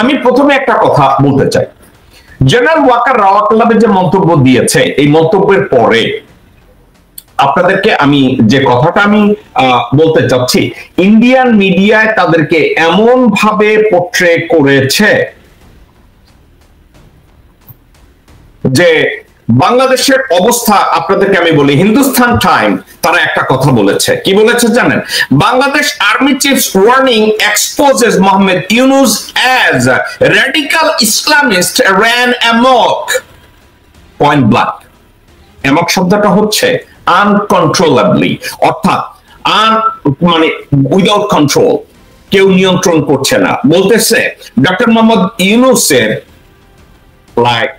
আমি প্রথমে একটা কথা বলতে চাই, জেনারেল ওয়াকার রাওয়া ক্লাবে যে মন্তব্য দিয়েছে, এই মন্তব্যের পরে আপনাদেরকে আমি যে কথাটা আমি বলতে চাচ্ছি, ইন্ডিয়ান মিডিয়ায় তাদেরকে এমন ভাবে পোট্রে করেছে যে বাংলাদেশের অবস্থা আপনাদেরকে আমি বলি। হিন্দুস্তান টাইম তারা একটা কথা বলেছে, কি বলেছে জানেন? Bangladesh army chiefs warning exposes Mohammad Yunus as radical Islamist ran amok, point blank. Amok শব্দটা হচ্ছে আনকন্ট্রোলেবলি, অর্থাৎ মানে উইদাউট কন্ট্রোল, কেউ নিয়ন্ত্রণ করছে না। বলতেছে ডক্টর মোহাম্মদ ইউনুসের like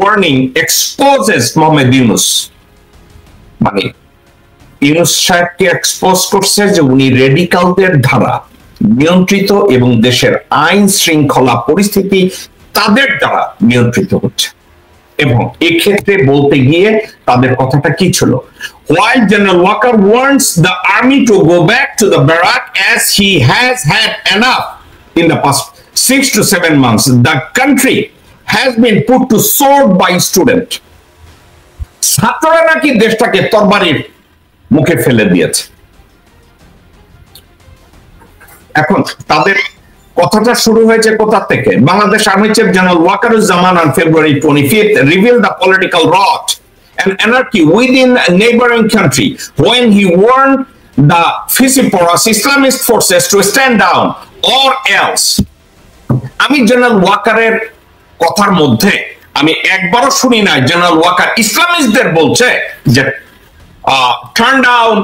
warning exposes Mohammad Yunus, মানে ইউনুস সাহেবকে এক্সপোজ করছে যে উনি রেডিকালদের দ্বারা নিয়ন্ত্রিত এবং দেশের আইন শৃঙ্খলা পরিস্থিতি তাদের দ্বারা নিয়ন্ত্রিত হচ্ছে। এবং এক্ষেত্রে বলতে গিয়ে তাদের কথাটা কি ছিল? While General Walker wants the army to go back to the barrack as he has had enough in the past 6 to 7 months, the country has been put to sword by student. ছাত্ররা নাকি দেশটাকে তরবারির মুখে ফেলে দিয়েছে। এখন তাদের কথাটা শুরু হয়েছে কোথা থেকে? Bangladesh army chief general Wakeruzzaman on February 25th revealed the political rot and anarchy within a neighboring country when he warned the Vociferous Islamist forces to stand down or else. আমি জেনারেল ওয়াকারের কথার মধ্যে আমি একবারও শুনি না জেনারেল ওয়াকার ইসলামিস্টদের বলছে যে টার্ন ডাউন,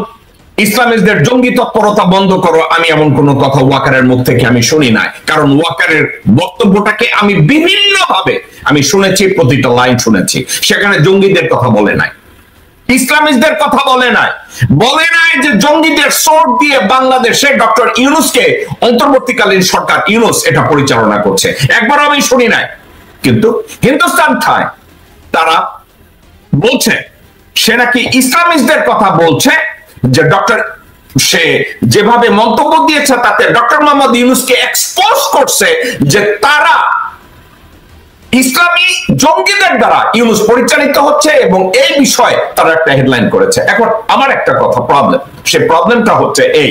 ইসলামিস্টদের জঙ্গি তৎপরতা বন্ধ করো। আমি এমন কোন কথা ওয়াকারের মুখ থেকে আমি শুনি নাই, কারণ ওয়াকারের বক্তব্যটাকে আমি বিভিন্ন ভাবে আমি শুনেছি, প্রতিটা লাইন শুনেছি। সেখানে জঙ্গিদের কথা বলে নাই, ইসলামিস্টদের কথা বলে নাই, বলে নাই যে জঙ্গিদের সোর্ট দিয়ে বাংলাদেশে ডক্টর ইউনুসকে অন্তর্বর্তীকালীন সরকার ইউনুস এটা পরিচালনা করছে, একবারও আমি শুনি নাই। কিন্তু হিন্দুস্তান টাইম তারা বলছে সে নাকি ইসলামিস্টদের কথা বলছে, যে ডক্টর সে যেভাবে মন্তব্য দিয়েছে তাতে ডক্টর মোহাম্মদ ইউনুসকে এক্সপোজ করছে যে তারা ইসলামী জঙ্গিদের দ্বারা ইউনুস পরিচালিত হচ্ছে, এবং এই বিষয়ে তারা একটা হেডলাইন করেছে। এখন আমার একটা কথা প্রবলেম, সে প্রবলেমটা হচ্ছে এই,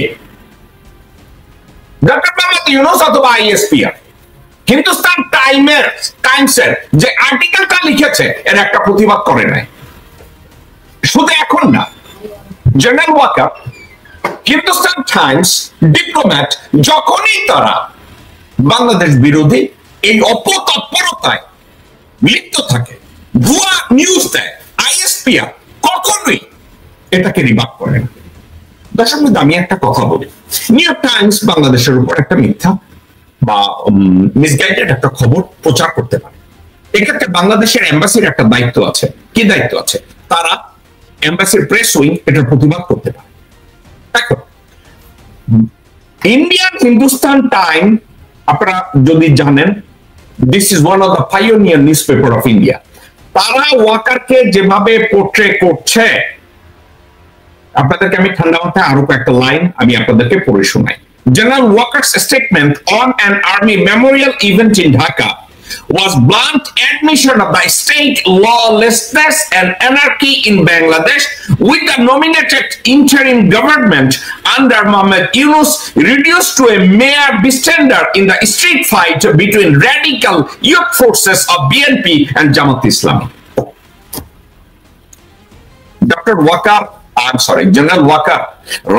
ডক্টর মোহাম্মদ ইউনুস অথবা আইএসপিআর হিন্দুস্তান টাইমসের যে আর্টিকেলটা লিখেছে এর একটা প্রতিবাদ করে নাই। শুধু এখন না, general Walker, Hindustan Times, diplomat যখনই তারা বাংলাদেশ বিরোধী এই অপতৎপরতায় লিপ্ত থাকে, ভুয়া নিউজ দেয়, আইএসপিআর কখনোই এটাকে রিবাক করে না। দর্শক, আমি একটা কথা বলি, নিউ ইয়র্ক টাইমস বাংলাদেশের উপর একটা মিথ্যা বা মিসগাইডেড একটা খবর প্রচার করতে পারে। এক্ষেত্রে বাংলাদেশের এম্বাসির একটা দায়িত্ব আছে। কি দায়িত্ব আছে? তারা এম্বাসির প্রেস উইং এটার প্রতিবাদ করতে পারে। দেখো, ইন্ডিয়ান হিন্দুস্তান টাইম আপনারা যদি জানেন, this is one of the pioneer news paper of India. তারা ওয়াকারকে যেভাবে পোর্ট্রে করছে, আপনাদেরকে আমি ঠান্ডা মাথায় আরো কয়েকটা লাইন আমি আপনাদেরকে পড়ে শোনাই। General Walker's statement on an army memorial event in Dhaka was blunt admission of the state lawlessness and anarchy in Bangladesh, with the nominated interim government under Mohammed Yunus reduced to a mere bystander in the street fight between radical youth forces of BNP and Jamaat Islami. Dr. Walker, I'm sorry, general Walker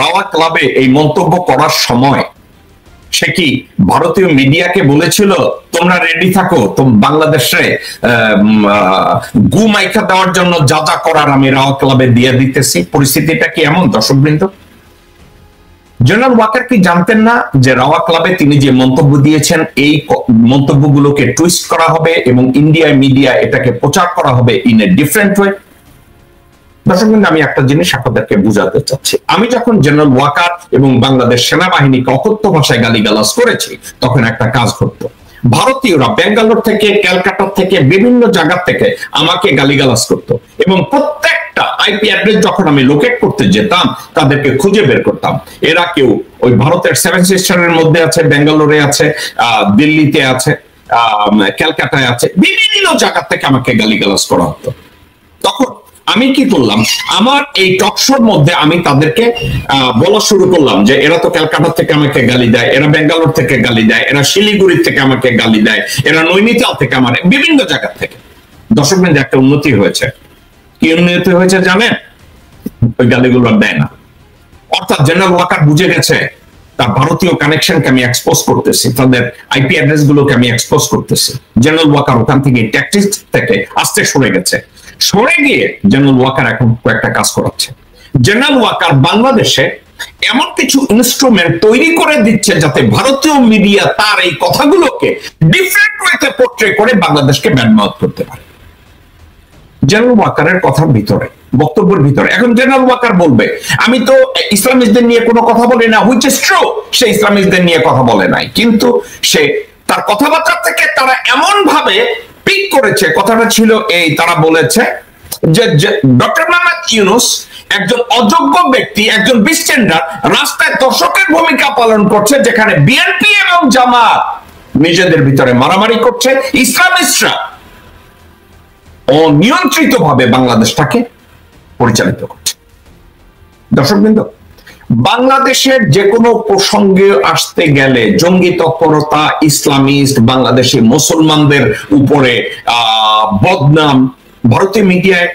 রাওয়া ক্লাবে এই মন্তব্য করার সময় সে কি ভারতীয় মিডিয়াকে বলেছিল তোমরা রেডি থাকো, বাংলাদেশে গু মাইকা দেওয়ার জন্য যা যা করার আমি রাওয়া ক্লাবে দিয়ে দিতেছি? পরিস্থিতিটা কি এমন? দর্শকবৃন্দ, জেনারেল ওয়াকার কি জানতেন না যে রাওয়া ক্লাবে তিনি যে মন্তব্য দিয়েছেন এই মন্তব্যগুলোকে টুইস্ট করা হবে এবং ইন্ডিয়া মিডিয়া এটাকে প্রচার করা হবে ইন এ ডিফারেন্ট ওয়ে? দর্শক, আমি একটা জিনিস আপনাদেরকে বুঝাতে চাচ্ছি, আমি যখন জেনারেল ওয়াকার এবং বাংলাদেশ সেনাবাহিনীকে অকথ্য ভাষায় গালিগালাজ করেছি তখন একটা কাজ ঘটতো। ভারতীয়রা বেঙ্গালোর থেকে, ক্যালকাটা থেকে, বিভিন্ন জায়গা থেকে আমাকে গালিগালাজ করতো, এবং প্রত্যেকটা আইপি অ্যাড্রেস যখন আমি লোকেট করতে যেতাম তাদেরকে খুঁজে বের করতাম। এরা কেউ ওই ভারতের 7 সিস্টারের মধ্যে আছে, বেঙ্গালোরে আছে, দিল্লিতে আছে, ক্যালকাটায় আছে, বিভিন্ন জায়গা থেকে আমাকে গালিগালাজ করা হতো। তখন আমি কি করলাম, আমার এই টকশোর মধ্যে আমি তাদেরকে বলা শুরু করলাম যে এরা তো ক্যালকাটা থেকে আমাকে গালি দেয়, এরা বেঙ্গালোর থেকে গালি দেয়, এরা শিলিগুড়ি থেকে আমাকে গালি দেয়, এরা নৈনিতাল থেকে, আমার বিভিন্ন জায়গা থেকে। দর্শক বৃন্দ, একটা উন্নতি হয়েছে। কি উন্নতি হয়েছে জানেন? ওই গালিগুলো দেয় না। অর্থাৎ জেনারেল ওয়াকার বুঝে গেছে তার ভারতীয় কানেকশনকে আমি এক্সপোজ করতেছি, তাদের আইপি অ্যাড্রেস গুলোকে আমি এক্সপোজ করতেছি। জেনারেল ওয়াকার ওখান থেকে ট্যাকটিক্স থেকে আস্তে সরে গেছে। সরে গিয়ে জেনারেল ওয়াকার এখন কয়েকটা কাজ করাচ্ছে। জেনারেল ওয়াকার বাংলাদেশে এমন কিছু ইনস্ট্রুমেন্ট তৈরি করে দিচ্ছে যাতে ভারতীয় মিডিয়া তার এই কথাগুলোকে ডিফারেন্ট ওয়েতে পোর্ট্রে করে বাংলাদেশকে ব্যাডমাউথ করতে পারে। জেনারেল ওয়াকারের কথার ভিতরে, বক্তব্যের ভিতরে এখন জেনারেল ওয়াকার বলবে আমি তো ইসলামিস্টদের নিয়ে কোনো কথা বলি না, হুইচ ইজ ট্রু, সে ইসলামিস্টদের নিয়ে কথা বলে নাই, কিন্তু সে তার কথাবার্তা থেকে তারা এমন ভাবে পিক করেছে, কথাটা ছিল এই, তারা বলেছে যে ডক্টর মোহাম্মদ ইউনূস একজন অযোগ্য ব্যক্তি, একজন বিস্টেন্ডার, রাস্তায় দর্শকের ভূমিকা পালন করছে, যেখানে বিএনপি এবং জামাত নিজেদের ভিতরে মারামারি করছে, ইসলামিস্টরা অনিয়ন্ত্রিত ভাবে বাংলাদেশটাকে পরিচালিত করছে। দর্শকবৃন্দ, বাংলাদেশের যে কোনো প্রসঙ্গে আসতে গেলে জঙ্গি তৎপরতা, ইসলামিস্ট, বাংলাদেশি মুসলমানদের উপরে বদনাম, ভারতীয় মিডিয়ায়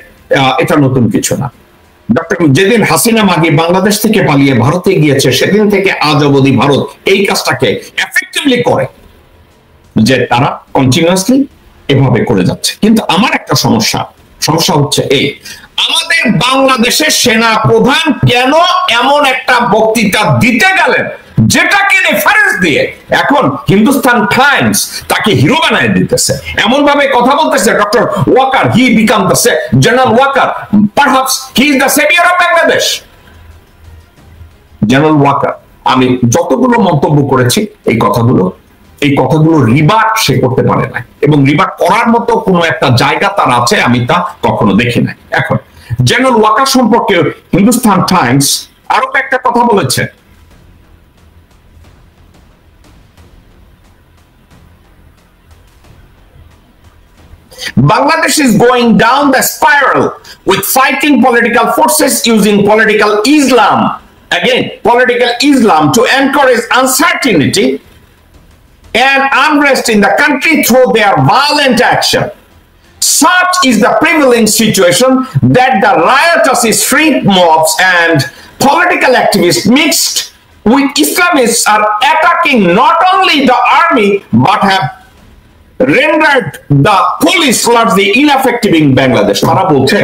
এটা নতুন কিছু না। ডক্টর যেদিন হাসিনা মাগি বাংলাদেশ থেকে পালিয়ে ভারতে গিয়েছে সেদিন থেকে আজ অবধি ভারত এই কাজটাকে এফেক্টিভলি করে, যে তারা কন্টিনিউয়াসলি এভাবে করে যাচ্ছে। কিন্তু আমার একটা সমস্যা হচ্ছে এই, আমাদের বাংলাদেশের সেনা প্রধান কেন এমন একটা বক্তৃতা দিতে গেলেন যেটাকে রেফারেন্স দিয়ে এখন হিন্দুস্তান টাইমস তাকে হিরো বানায় দিতেছে, এমন ভাবে কথা বলতেছে doctor Walker he become the general Walker, perhaps he is the saviour of Bangladesh. General Walker, আমি যতগুলো মন্তব্য করেছি এই কথাগুলো রিবাট সে করতে পারে না, এবং রিবাট করার মতো কোনো একটা জায়গা তার আছে আমি তা কখনো দেখি নাই। এখন জেনারেল ওয়াকার সম্পর্কে হিন্দুস্তান টাইমস আরো একটা কথা বলেছে, Bangladesh is going down the spiral with fighting political forces using political Islam, again political Islam, to encourage uncertainty and unrest in the country through their violent action. Such is the prevailing situation that the riotous street mobs and political activists mixed with Islamists are attacking not only the army but have rendered the police largely ineffective in Bangladesh. তারা বলছে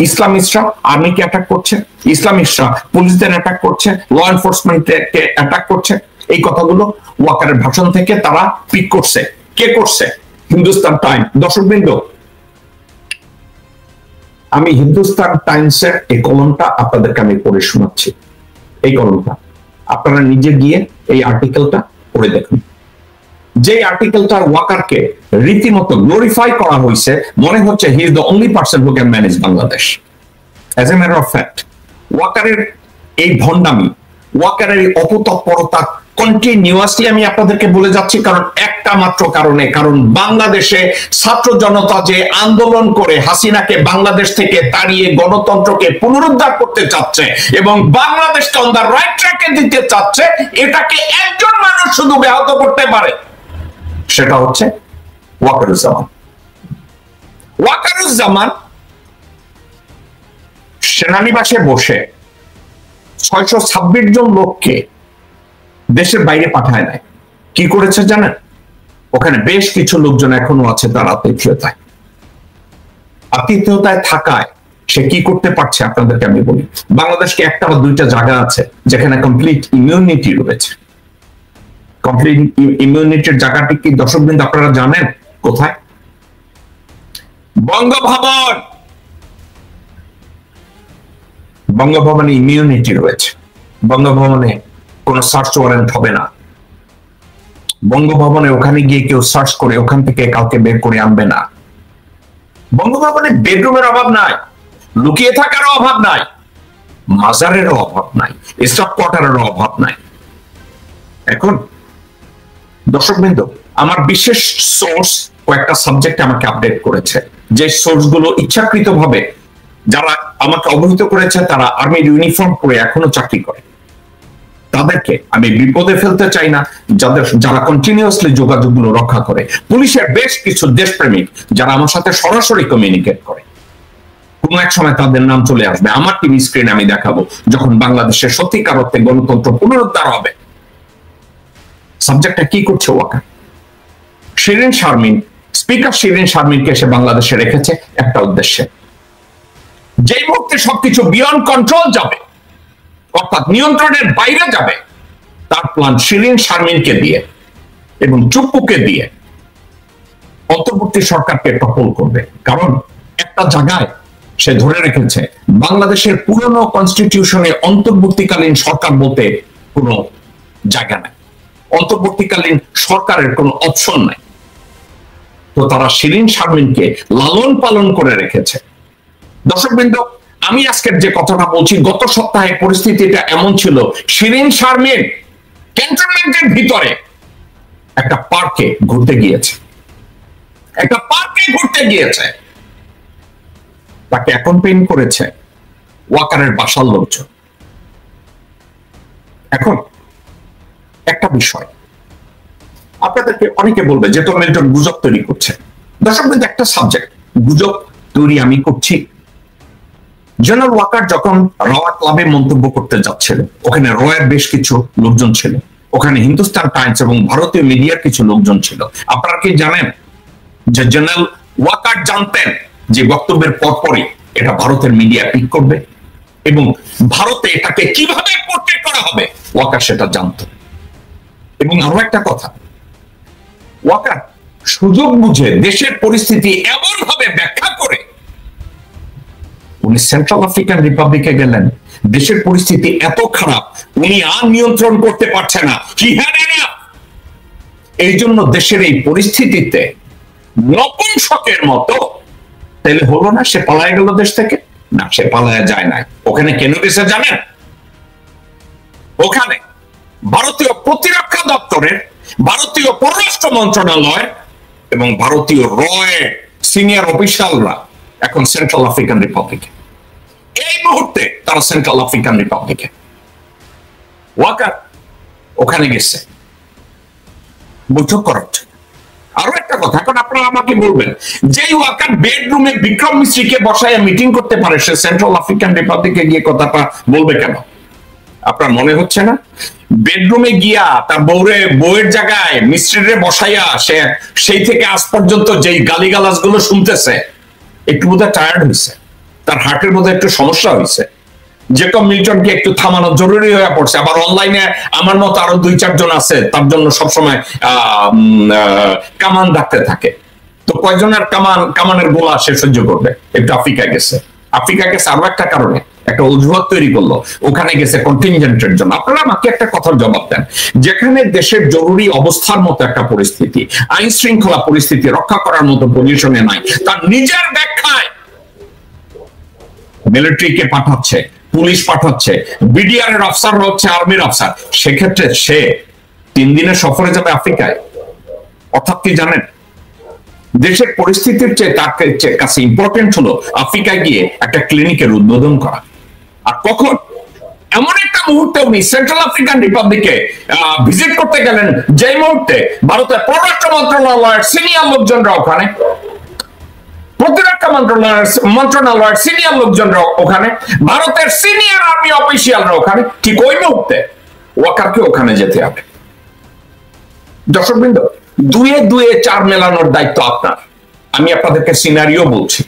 ইসলামিস্টরা আর্মিকে attack করছে, ইসলামিস্টরা পুলিশদের attack করছে, ল এনফোর্সমেন্টকে attack করছে। এই কথাগুলো ওয়াকারের ভাষণ থেকে তারা পিক করছে। কে করছে? হিন্দুস্তান টাইমস। দর্শকবৃন্দ, আমি হিন্দুস্তান টাইমসের এই কলমটা আপনাদেরকে আমি পড়ে শোনাচ্ছি। এই কলমটা আপনারা নিজে গিয়ে এই আর্টিকেলটা পড়ে দেখুন। যে আর্টিকেলটা ওয়াকারকে রীতিমতো গ্লোরিফাই করা হয়েছে, মনে হচ্ছে হি is the only person who can manage Bangladesh. As a matter of fact, ওয়াকারের এই ভণ্ডামি, ওয়াকারের এই অপতৎপরতা কন্টিনিউয়াসলি আমি আপনাদেরকে বলে যাচ্ছি, কারণ একটা মাত্র কারণে, কারণ বাংলাদেশে ছাত্র জনতা যে আন্দোলন করে হাসিনাকে বাংলাদেশ থেকে তাড়িয়ে গণতন্ত্রকে পুনরুদ্ধার করতে চাচ্ছে এবং বাংলাদেশকে অন দ্য রাইট ট্র্যাকে দিতে চাচ্ছে, এটাকে একজন মানুষ শুধু ব্যাহত করতে পারে, সেটা হচ্ছে ওয়াকারুজ্জামান। ওয়াকারুজ্জামান সেনানিবাসে বসে 626 জন লোককে দেশের বাইরে পাঠায় নাই। কি করেছে জানেন? ওখানে বেশ কিছু লোকজন এখনো আছে তার আতিথ্যতায় থাকায় সে কি করতে পারছে আপনাদেরকে আমি বলি। বাংলাদেশকে একটা বা দুইটা জায়গা আছে যেখানে কমপ্লিট ইমিউনিটি রয়েছে। কমপ্লিট ইমিউনিটির জায়গাটি কি দর্শকবৃন্দ আপনারা জানেন কোথায়? বঙ্গভবন। বঙ্গভবনে ইমিউনিটি রয়েছে। বঙ্গভবনে কোনো সার্চ ওয়ারেন্ট হবে না। বঙ্গভবনে ওখানে গিয়ে কেউ সার্চ করে ওখান থেকে কাউকে বের করে আনবে না। বঙ্গভবনে বেডরুমের অভাব নাই, লুকিয়ে থাকারও অভাব নাই, মাজারেরও অভাব নাই, স্টাফ কোয়ার্টারেরও অভাব নাই। এখন দর্শকবৃন্দ, আমার বিশেষ সোর্স কয়েকটা সাবজেক্ট আমাকে আপডেট করেছে, যে সোর্স গুলো ইচ্ছাকৃতভাবে যারা আমাকে অবহিত করেছে তারা আর্মির ইউনিফর্ম পরে এখনো চাকরি করে, তাদেরকে আমি বিপদে ফেলতে চাই না। যারা কন্টিনিউয়াসলি যোগাযোগগুলো রক্ষা করে, পুলিশের বেশ কিছু দেশপ্রেমিক যারা আমার সাথে সরাসরি কমিউনিকেট করে, কোন এক সময় তাদের নাম চলে আসবে আমার টিভি স্ক্রিনে, আমি দেখাবো যখন বাংলাদেশের সত্যিকার অর্থে গণতন্ত্র পুনরুদ্ধার হবে। সাবজেক্টটা কি করছে ওয়াকার? শিরিন শারমিন, স্পিকার শিরিন শারমিনকে এসে বাংলাদেশে রেখেছে একটা উদ্দেশ্যে, যেই মুহূর্তে সবকিছু বিয়ন্ড কন্ট্রোল যাবে, অর্থাৎ নিয়ন্ত্রণের বাইরে যাবে, তার প্ল্যান শিরিন শারমিনকে দিয়ে এবং চুপ্পুকে দিয়ে অন্তর্বর্তী সরকারকে টপল করবে। কারণ একটা জায়গায় সে ধরে রেখেছে, বাংলাদেশের পুরনো কনস্টিটিউশনে অন্তর্বর্তীকালীন সরকার বলতে কোনো জায়গা নাই, অন্তর্বর্তীকালীন সরকারের কোনো অপশন নাই। তো তারা শিরিন শারমিনকে লালন পালন করে রেখেছে। দর্শকবৃন্দ, আমি আজকের যে কথাটা বলছি, গত সপ্তাহে পরিস্থিতিটা এমন ছিল, শিরিন শারমিন ক্যান্টনমেন্টের ভিতরে একটা পার্কে ঘুরতে গিয়েছে, তাকে অ্যাকম্পেইন করেছে ওয়াকারের বাসার লোকজন। এখন একটা বিষয় আপনাদেরকে অনেকে বলবে যে তো মিল্টন গুজব তৈরি করছে। দর্শকবৃন্দ, একটা সাবজেক্ট গুজব তৈরি আমি করছি। জেনারেল ওয়াকার যখন রওয়া ক্লাবে মন্তব্য করতে যাচ্ছিল, ওখানে রয়ের বেশ কিছু লোকজন ছিল, ওখানে হিন্দুস্তান টাইমস এবং ভারতীয় মিডিয়ার কিছু লোকজন ছিল। আপনারা কি জানেন যে জেনারেল ওয়াকার জানতেন যে বক্তব্যের পরপরই এটা ভারতের মিডিয়া পিক করবে এবং ভারতে এটাকে কিভাবে পোর্ট্রেট করা হবে, ওয়াকার সেটা জানত। এবং আরো একটা কথা, ওয়াকার সুযোগ বুঝে দেশের পরিস্থিতি এমন ভাবে ব্যাখ্যা করে উনি সেন্ট্রাল আফ্রিকান রিপাবলিকে গেলেন, দেশের পরিস্থিতি এত খারাপ উনি আর নিয়ন্ত্রণ করতে পারছে না, এই জন্য দেশের এই পরিস্থিতিতে নপুংসকের মতো, তাহলে হলো না সে পালায় গেল দেশ থেকে? না, সে পালায় যায় নাই। ওখানে কেন গেছে জানেন? ওখানে ভারতীয় প্রতিরক্ষা দপ্তরের, ভারতীয় পররাষ্ট্র মন্ত্রণালয় এবং ভারতীয় রয়ের সিনিয়র অফিসাররা এখন সেন্ট্রাল আফ্রিকান রিপাবলিকে, এই মুহূর্তে তারা সেন্ট্রাল আফ্রিকান রিপাবলিকে। ওয়াকার ওখানে গেছে বৈঠক করার জন্য। আরো একটা কথা, এখন আপনারা আমাকে বলবেন, যে ওয়াকার বেডরুমে বিক্রম মিশ্রীকে বসায় মিটিং করতে পারে, সে সেন্ট্রাল আফ্রিকান রিপাবলিকে গিয়ে কথাটা বলবে কেন? আপনার মনে হচ্ছে না বেডরুমে গিয়া তার বউয়ের জায়গায় মিস্ত্রিরে বসাইয়া সে সেই থেকে আজ পর্যন্ত যেই গালিগালাজ গুলো শুনতেছে, একটু বোধহয় টায়ার্ড হয়েছে, তার হার্টের মধ্যে একটু সমস্যা হয়েছে, জেকব মিল্টনকে একটু থামানো জরুরি হয়ে পড়ছে। আবার অনলাইনে আমার মতো আরো 2-4 জন আছে, তার জন্য সবসময় কামান ডাকতে থাকে। তো কয়জনের কামানের গোলা সে সহ্য করবে? একটু আফ্রিকা গেছে আরো একটা কারণে, একটা অজুহাত তৈরি করলো, ওখানে গেছে কন্টিনজেন্টের জন্য। আপনারা আমাকে একটা কথার জবাব দেন, যেখানে দেশের জরুরি অবস্থার মতো একটা পরিস্থিতি, আইন শৃঙ্খলা পরিস্থিতি রক্ষা করার মতো পজিশনে নাই, তার নিজের ব্যাখ্যায় মিলিটারিকে পাঠাচ্ছে, পুলিশ পাঠাচ্ছে, বিডিআর এর অফিসার হচ্ছে আর্মির অফিসার, সেক্ষেত্রে সে 3 দিনের সফরে যাবে আফ্রিকায়। অর্থাৎ কি জানেন, দেশের পরিস্থিতির চেয়ে তার কাছে ইম্পর্টেন্ট হলো আফ্রিকায় গিয়ে একটা ক্লিনিকের উদ্বোধন করা। আর কখন? এমন একটা মুহূর্তে উনি সেন্ট্রাল আফ্রিকান রিপাবলিকে ভিজিট করতে গেলেন, যে মুহূর্তে ভারতের পররাষ্ট্র মন্ত্রণালয়ের সিনিয়র লোকজনরা ওখানে, প্রতিরক্ষা মন্ত্রণালয়ের সিনিয়র লোকজনরা ওখানে, ভারতের সিনিয়র আর্মি অফিসিয়ালরা ওখানে, ঠিক ওই মুহূর্তে ওয়াকারকে ওখানে যেতে হবে। দর্শকবৃন্দ, 2-2 4 মেলানোর দায়িত্ব আপনার। আমি আপনাদেরকে সিনারিও বলছি।